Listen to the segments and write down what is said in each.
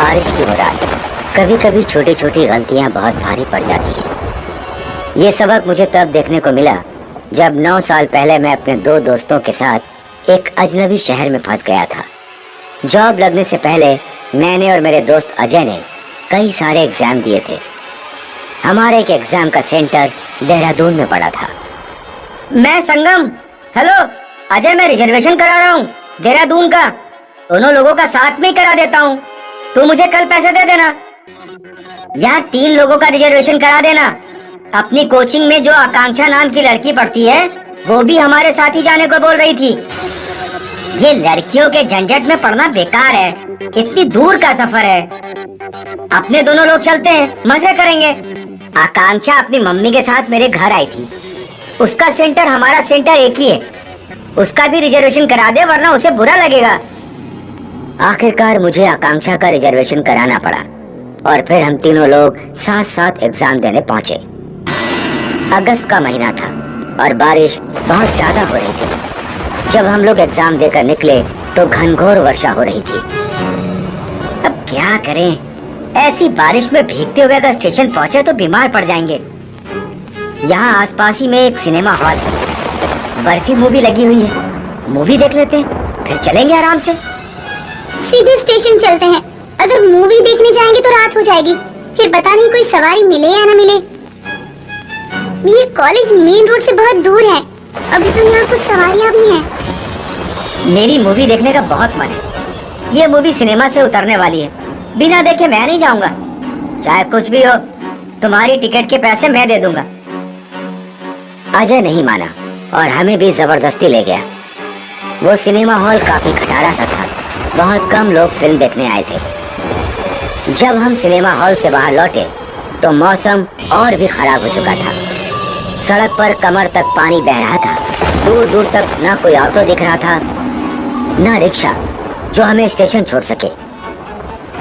बारिश की मुराद। कभी कभी छोटी छोटी गलतियां बहुत भारी पड़ जाती हैं। ये सबक मुझे तब देखने को मिला जब 9 साल पहले मैं अपने 2 दोस्तों के साथ एक अजनबी शहर में फंस गया था। जॉब लगने से पहले मैंने और मेरे दोस्त अजय ने कई सारे एग्जाम दिए थे। हमारे एक एग्जाम का सेंटर देहरादून में पड़ा था। मैं संगम, हेलो अजय, मैं रिजर्वेशन करा रहा हूँ देहरादून का। दोनों लोगों का साथ में ही करा देता हूँ, तू मुझे कल पैसे दे देना। यार 3 लोगों का रिजर्वेशन करा देना। अपनी कोचिंग में जो आकांक्षा नाम की लड़की पढ़ती है वो भी हमारे साथ ही जाने को बोल रही थी। ये लड़कियों के झंझट में पढ़ना बेकार है, इतनी दूर का सफर है। अपने दोनों लोग चलते हैं, मजे करेंगे। आकांक्षा अपनी मम्मी के साथ मेरे घर आई थी। उसका सेंटर हमारा सेंटर एक ही है, उसका भी रिजर्वेशन करा दे वरना उसे बुरा लगेगा। आखिरकार मुझे आकांक्षा का रिजर्वेशन कराना पड़ा और फिर हम तीनों लोग साथ साथ एग्जाम देने पहुंचे। अगस्त का महीना था और बारिश बहुत ज्यादा हो रही थी। जब हम लोग एग्जाम देकर निकले तो घनघोर वर्षा हो रही थी। अब क्या करें, ऐसी बारिश में भीगते हुए अगर स्टेशन पहुंचे तो बीमार पड़ जाएंगे। यहाँ आसपास ही में एक सिनेमा हॉल है, बर्फी मूवी लगी हुई है, मूवी देख लेते हैं, फिर चलेंगे आराम से। सीधे स्टेशन चलते हैं, अगर मूवी देखने जाएंगे तो रात हो जाएगी, फिर पता नहीं कोई सवारी मिले या ना मिले। ये कॉलेज मेन रोड से बहुत दूर है, अभी तो यहाँ कुछ सवारियाँ भी हैं। मेरी मूवी देखने का बहुत मन है। ये मूवी सिनेमा से उतरने वाली है, बिना देखे मैं नहीं जाऊंगा। चाहे कुछ भी हो, तुम्हारी टिकट के पैसे मैं दे दूंगा। अजय नहीं माना और हमें भी जबरदस्ती ले गया। वो सिनेमा हॉल काफी खटारा सा था, बहुत कम लोग फिल्म देखने आए थे। जब हम सिनेमा हॉल से बाहर लौटे तो मौसम और भी खराब हो चुका था। सड़क पर कमर तक पानी बह रहा था। दूर दूर तक ना कोई ऑटो दिख रहा था, ना रिक्शा जो हमें स्टेशन छोड़ सके।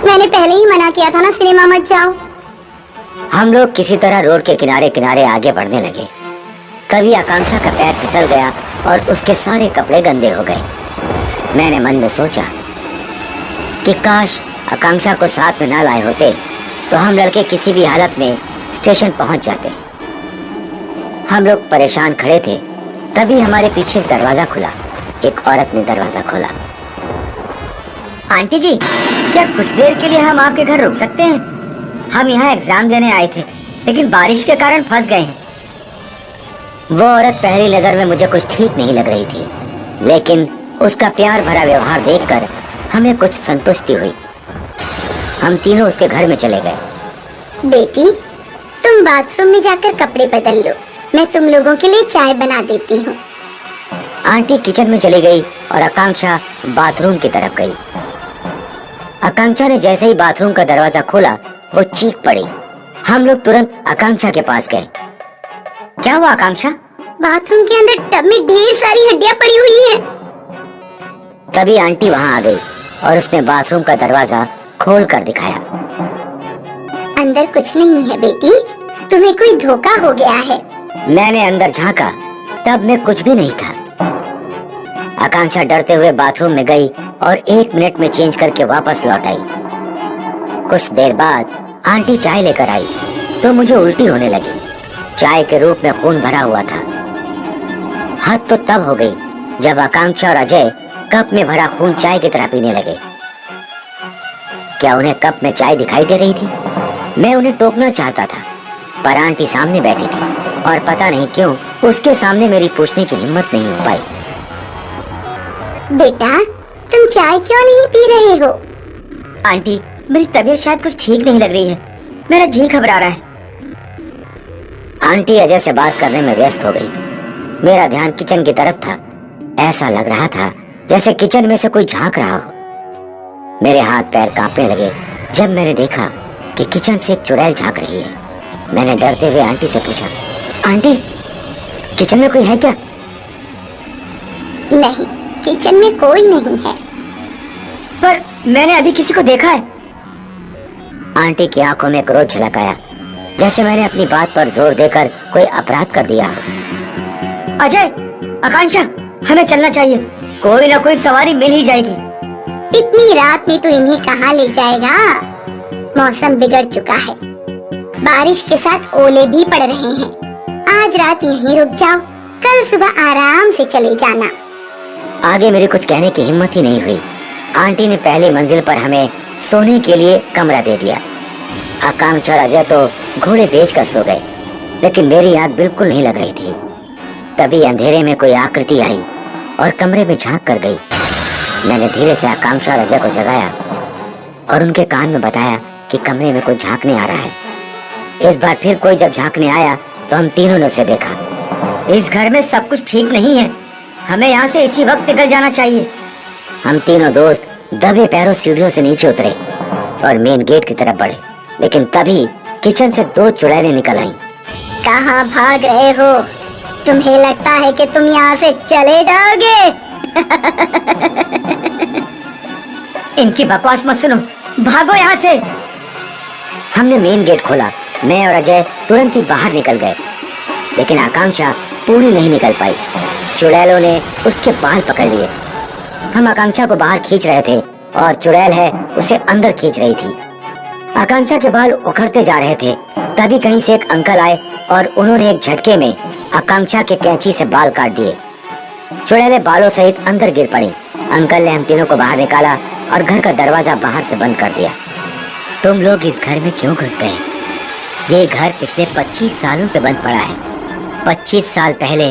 मैंने पहले ही मना किया था ना, सिनेमा मत जाओ। हम लोग किसी तरह रोड के किनारे किनारे आगे बढ़ने लगे। कभी आकांक्षा का पैर फिसल गया और उसके सारे कपड़े गंदे हो गए। मैंने मन में सोचा कि काश आकांक्षा को साथ में ना लाए होते तो हम लड़के किसी भी हालत में स्टेशन पहुंच जाते। हम लोग परेशान खड़े थे, तभी हमारे पीछे एक दरवाजा खुला। एक औरत ने दरवाजा खोला। आंटी जी, क्या कुछ देर के लिए हम आपके घर रुक सकते हैं? हम यहाँ एग्जाम देने आए थे लेकिन बारिश के कारण फंस गए हैं। वो औरत पहली नजर में मुझे कुछ ठीक नहीं लग रही थी, लेकिन उसका प्यार भरा व्यवहार देखकर हमें कुछ संतुष्टि हुई। हम तीनों उसके घर में चले गए। बेटी, तुम बाथरूम में जाकर कपड़े बदल लो, मैं तुम लोगों के लिए चाय बना देती हूँ। आंटी किचन में चली गई और आकांक्षा बाथरूम की तरफ गई। आकांक्षा ने जैसे ही बाथरूम का दरवाजा खोला वो चीख पड़ी। हम लोग तुरंत आकांक्षा के पास गए। क्या हुआ आकांक्षा? बाथरूम के अंदर टब में ढेर सारी हड्डियाँ पड़ी हुई हैं। तभी आंटी वहाँ आ गई और उसने बाथरूम का दरवाजा खोल कर दिखाया। अंदर कुछ नहीं है बेटी, तुम्हें कोई धोखा हो गया है। मैंने अंदर झांका, तब में कुछ भी नहीं था। आकांक्षा डरते हुए बाथरूम में गई और 1 मिनट में चेंज करके वापस लौट आई। कुछ देर बाद आंटी चाय लेकर आई तो मुझे उल्टी होने लगी। चाय के रूप में खून भरा हुआ था। हद तो तब हो गई जब आकांक्षा और अजय कप में भरा खून चाय की तरह पीने लगे। क्या उन्हें कप में चाय दिखाई दे रही थी? मैं उन्हें टोकना चाहता था, पर आंटी सामने बैठी थी और पता नहीं क्यों उसके सामने मेरी पूछने की हिम्मत नहीं हो पाई। बेटा, तुम चाय क्यों नहीं पी रहे हो? आंटी, मेरी तबीयत शायद कुछ ठीक नहीं लग रही है, मेरा जी घबरा रहा है। आंटी अजय से बात करने में व्यस्त हो गई। मेरा ध्यान किचन की तरफ था। ऐसा लग रहा था जैसे किचन में से कोई झांक रहा हो। मेरे हाथ पैर कांपने लगे जब मैंने देखा कि किचन से एक चुड़ैल झांक रही है। मैंने डरते हुए आंटी से पूछा, आंटी किचन में कोई है क्या? नहीं, किचन में कोई नहीं है। पर मैंने अभी किसी को देखा है। आंटी की आंखों में क्रोध झलक आया, जैसे मैंने अपनी बात पर जोर देकर कोई अपराध कर दिया। अजय, आकांक्षा, हमें चलना चाहिए, कोई ना कोई सवारी मिल ही जाएगी। इतनी रात में तू इन्हें कहाँ ले जाएगा? मौसम बिगड़ चुका है, बारिश के साथ ओले भी पड़ रहे हैं। आज रात यहीं रुक जाओ, कल सुबह आराम से चले जाना। आगे मेरी कुछ कहने की हिम्मत ही नहीं हुई। आंटी ने पहली मंजिल पर हमें सोने के लिए कमरा दे दिया। आकांक्षा और अजय तो घोड़े बेचकर सो गए, लेकिन मेरी आंख बिल्कुल नहीं लग रही थी। तभी अंधेरे में कोई आकृति आई और कमरे में झांक कर गई। मैंने धीरे से आकांक्षा और अजय को जगाया और उनके कान में बताया कि कमरे में कोई झांकने आ रहा है। इस बार फिर कोई जब झांकने आया तो हम तीनों ने उसे देखा। इस घर में सब कुछ ठीक नहीं है, हमें यहाँ से इसी वक्त निकल जाना चाहिए। हम तीनों दोस्त दबे पैरों सीढ़ियों से नीचे उतरे और मेन गेट की तरफ बढ़े, लेकिन तभी किचन से 2 चुड़ैलें निकल आईं। कहाँ भाग रहे हो? तुम्हें लगता है कि तुम यहाँ से चले जाओगे? इनकी बकवास मत सुनो, भागो यहाँ से। हमने मेन गेट खोला। मैं और अजय तुरंत ही बाहर निकल गए, लेकिन आकांक्षा पूरी नहीं निकल पाई। चुड़ैलों ने उसके बाल पकड़ लिए। हम आकांक्षा को बाहर खींच रहे थे और चुड़ैल है उसे अंदर खींच रही थी। आकांक्षा के बाल उखड़ते जा रहे थे। तभी कहीं से एक अंकल आए और उन्होंने एक झटके में आकांक्षा के कैंची से बाल काट दिए। चुड़ैलें बालों सहित अंदर गिर पड़ी। अंकल ने हम तीनों को बाहर निकाला और घर का दरवाजा बाहर से बंद कर दिया। तुम लोग इस घर में क्यों घुस गए? ये घर पिछले 25 सालों से बंद पड़ा है। 25 साल पहले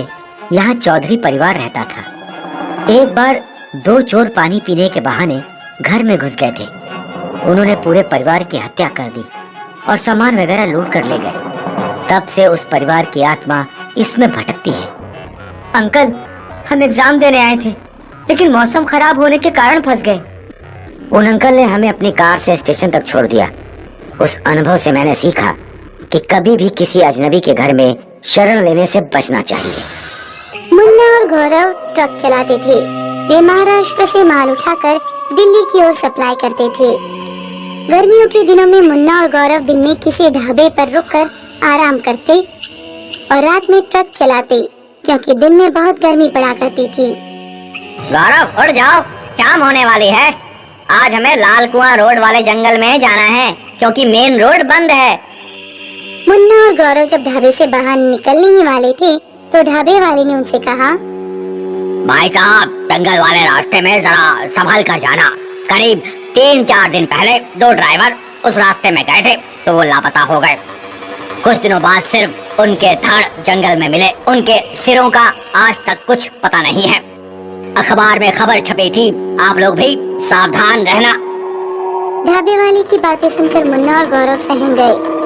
यहाँ चौधरी परिवार रहता था। एक बार 2 चोर पानी पीने के बहाने घर में घुस गए थे। उन्होंने पूरे परिवार की हत्या कर दी और सामान वगैरह लूट कर ले गए। तब से उस परिवार की आत्मा इसमें भटकती है। अंकल, हम एग्जाम देने आए थे, लेकिन मौसम खराब होने के कारण फंस गए। उन अंकल ने हमें अपनी कार से स्टेशन तक छोड़ दिया। उस अनुभव से मैंने सीखा कि कभी भी किसी अजनबी के घर में शरण लेने से बचना चाहिए। मुन्ना और गौरव ट्रक चलाते थे। वे महाराष्ट्र से माल उठाकर दिल्ली की ओर सप्लाई करते थे। गर्मियों के दिनों में मुन्ना और गौरव दिन में किसी ढाबे पर रुककर आराम करते और रात में ट्रक चलाते, क्योंकि दिन में बहुत गर्मी पड़ा करती थी। गौरव, उठ जाओ, शाम होने वाली है। आज हमें लाल कुआं रोड वाले जंगल में जाना है, क्योंकि मेन रोड बंद है। मुन्ना और गौरव जब ढाबे से बाहर निकलने ही वाले थे तो ढाबे वाले ने उनसे कहा, भाई साहब, जंगल वाले रास्ते में जरा संभल कर जाना। करीब 3-4 दिन पहले 2 ड्राइवर उस रास्ते में गए थे, तो वो लापता हो गए। कुछ दिनों बाद सिर्फ उनके धड़ जंगल में मिले। उनके सिरों का आज तक कुछ पता नहीं है। अखबार में खबर छपी थी, आप लोग भी सावधान रहना। ढाबे वाले की बातें सुनकर मुन्ना और गौरव सहम गए।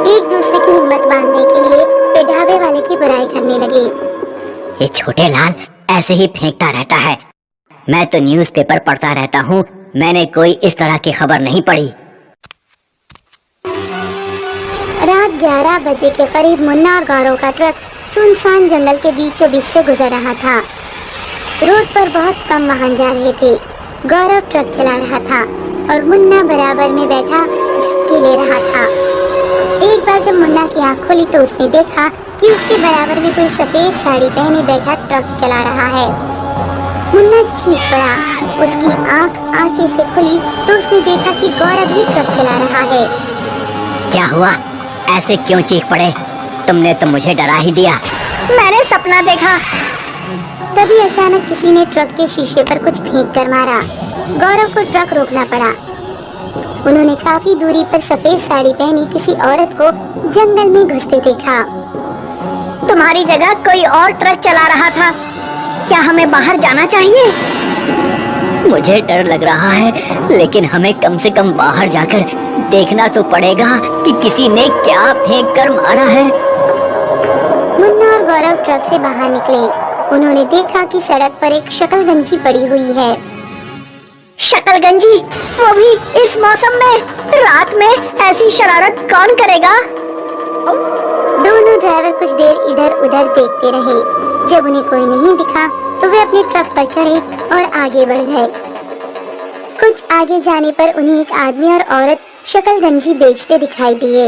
एक दूसरे की हिम्मत बांधने के लिए वे ढाबे वाले की बुराई करने लगे। ये छोटे लाल ऐसे ही फेंकता रहता है। मैं तो न्यूज़पेपर पढ़ता रहता हूँ, मैंने कोई इस तरह की खबर नहीं पढ़ी। रात 11 बजे के करीब मुन्ना और गौरव का ट्रक सुनसान जंगल के बीचों बीच से गुजर रहा था। रोड पर बहुत कम वाहन जा रहे थे। गौरव ट्रक चला रहा था और मुन्ना बराबर में बैठा झपकी ले रहा था। एक बार जब मुन्ना की आँख खुली तो उसने देखा कि उसके बराबर में कोई सफेद साड़ी पहने बैठा ट्रक चला रहा है। मुन्ना चीख पड़ा। उसकी आँख आंचे से खुली तो उसने देखा कि गौरव भी ट्रक चला रहा है। क्या हुआ? ऐसे क्यों चीख पड़े? तुमने तो मुझे डरा ही दिया। मैंने सपना देखा। तभी अचानक किसी ने ट्रक के शीशे पर कुछ फेंक कर मारा। गौरव को ट्रक रोकना पड़ा। उन्होंने काफी दूरी पर सफेद साड़ी पहनी किसी औरत को जंगल में घुसते देखा। तुम्हारी जगह कोई और ट्रक चला रहा था, क्या हमें बाहर जाना चाहिए? मुझे डर लग रहा है, लेकिन हमें कम से कम बाहर जाकर देखना तो पड़ेगा कि किसी ने क्या फेंक कर मारा है। मुन्ना और गौरव ट्रक से बाहर निकले। उन्होंने देखा कि सड़क पर एक शकलगंजी पड़ी हुई है। शकलगंजी? वो भी इस मौसम में? रात में ऐसी शरारत कौन करेगा? दोनों ड्राइवर कुछ देर इधर उधर देखते रहे। जब उन्हें कोई नहीं दिखा तो वे अपने ट्रक पर चढ़े और आगे बढ़ गए। कुछ आगे जाने पर उन्हें एक आदमी और औरत शकलगंजी बेचते दिखाई दिए।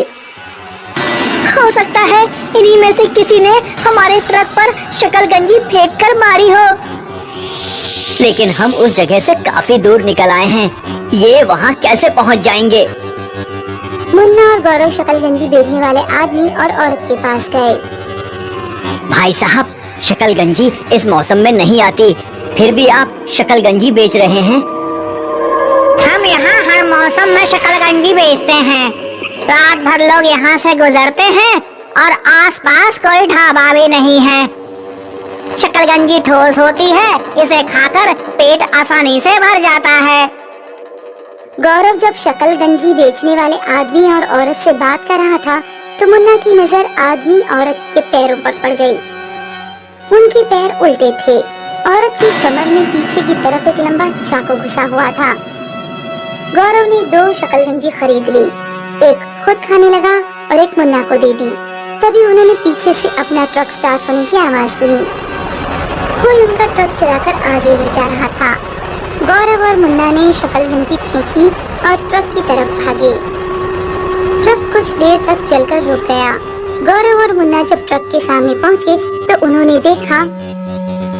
हो सकता है इन्हीं में से किसी ने हमारे ट्रक पर शकलगंजी फेंक कर मारी हो। लेकिन हम उस जगह से काफी दूर निकल आए हैं, ये वहाँ कैसे पहुँच जाएंगे? मुन्ना और गौरव शकलगंजी बेचने वाले आदमी और औरत के पास गए। भाई साहब, शकलगंजी इस मौसम में नहीं आती, फिर भी आप शकलगंजी बेच रहे हैं? हम यहाँ हर मौसम में शकलगंजी बेचते हैं। रात भर लोग यहाँ से गुजरते हैं और आसपास कोई ढाबा भी नहीं है। शकलगंजी ठोस होती है, इसे खाकर पेट आसानी से भर जाता है। गौरव जब शकलगंजी बेचने वाले आदमी और औरत से बात कर रहा था तो मुन्ना की नजर आदमी औरत के पैरों पर पड़ गई। उनके पैर उल्टे थे। औरत की कमर में पीछे की तरफ एक लंबा चाकू घुसा हुआ था। गौरव ने 2 शकलगंजी खरीद ली, एक खुद खाने लगा और एक मुन्ना को दे दी। तभी उन्होंने पीछे से अपना ट्रक स्टार्ट होने की आवाज सुनी। कोई उनका ट्रक चलाकर आगे ले जा रहा था। गौरव और मुन्ना ने शकलगंजी फेंकी और ट्रक की तरफ भागे। ट्रक कुछ देर तक चलकर रुक गया। गौरव और मुन्ना जब ट्रक के सामने पहुंचे तो उन्होंने देखा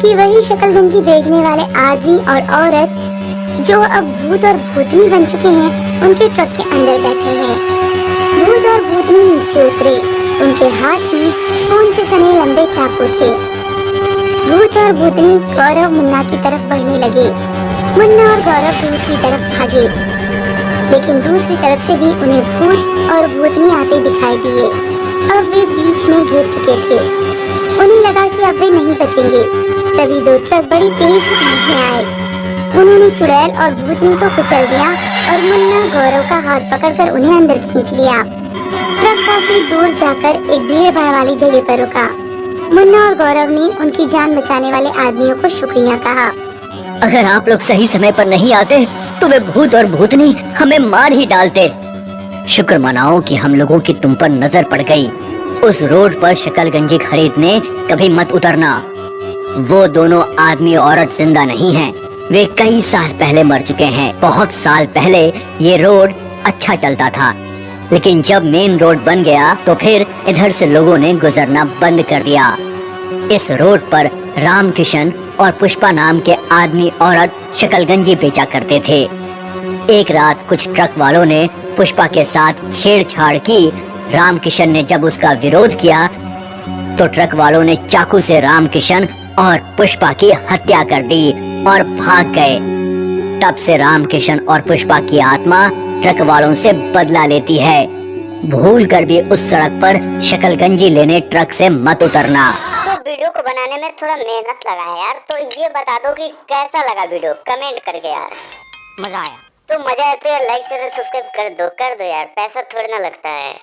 कि वही शकलगंजी बेचने वाले आदमी और औरत जो अब भूत और भूतनी बन चुके हैं, उनके ट्रक के अंदर बैठे हैं। भूत और भूतनी नीचे उतरे। उनके हाथ में खून से सने लंबे चाकू थे। भूत और भूतनी गौरव मुन्ना की तरफ बढ़ने लगे। मुन्ना और गौरव दूसरी तरफ भागे, लेकिन दूसरी तरफ से भी उन्हें भूत और भूतनी आते दिखाई दिए। अब वे बीच में घिर चुके थे। उन्हें लगा कि अब वे नहीं बचेंगे। तभी 2 ट्रक बड़ी तेज स्पीड में आए। उन्होंने चुड़ैल और भूतनी को कुचल दिया और मुन्ना गौरव का हाथ पकड़कर उन्हें अंदर खींच लिया। ट्रक काफी दूर जाकर एक भीड़ भाड़ वाली जगह पर रुका। मुन्ना और गौरव ने उनकी जान बचाने वाले आदमियों को शुक्रिया कहा। अगर आप लोग सही समय पर नहीं आते तो वे भूत और भूतनी हमें मार ही डालते। शुक्र मनाओ कि हम लोगों की तुम पर नजर पड़ गई। उस रोड पर शकलगंजी खरीदने कभी मत उतरना। वो दोनों आदमी और औरत जिंदा नहीं हैं। वे कई साल पहले मर चुके हैं। बहुत साल पहले ये रोड अच्छा चलता था, लेकिन जब मेन रोड बन गया तो फिर इधर से लोगों ने गुजरना बंद कर दिया। इस रोड पर रामकिशन और पुष्पा नाम के आदमी औरत शकलगंजी बेचा करते थे। एक रात कुछ ट्रक वालों ने पुष्पा के साथ छेड़छाड़ की। रामकिशन ने जब उसका विरोध किया तो ट्रक वालों ने चाकू से रामकिशन और पुष्पा की हत्या कर दी और भाग गए। तब से रामकिशन और पुष्पा की आत्मा ट्रक वालों से बदला लेती है। भूल कर भी उस सड़क पर शकलगंजी लेने ट्रक से मत उतरना। तो वीडियो को बनाने में थोड़ा मेहनत लगा है यार, तो ये बता दो कि कैसा लगा वीडियो, कमेंट करके यार। मजा आया तो मजा आया तो यार लाइक शेयर सब्सक्राइब कर दो यार, पैसा थोड़ी ना लगता है।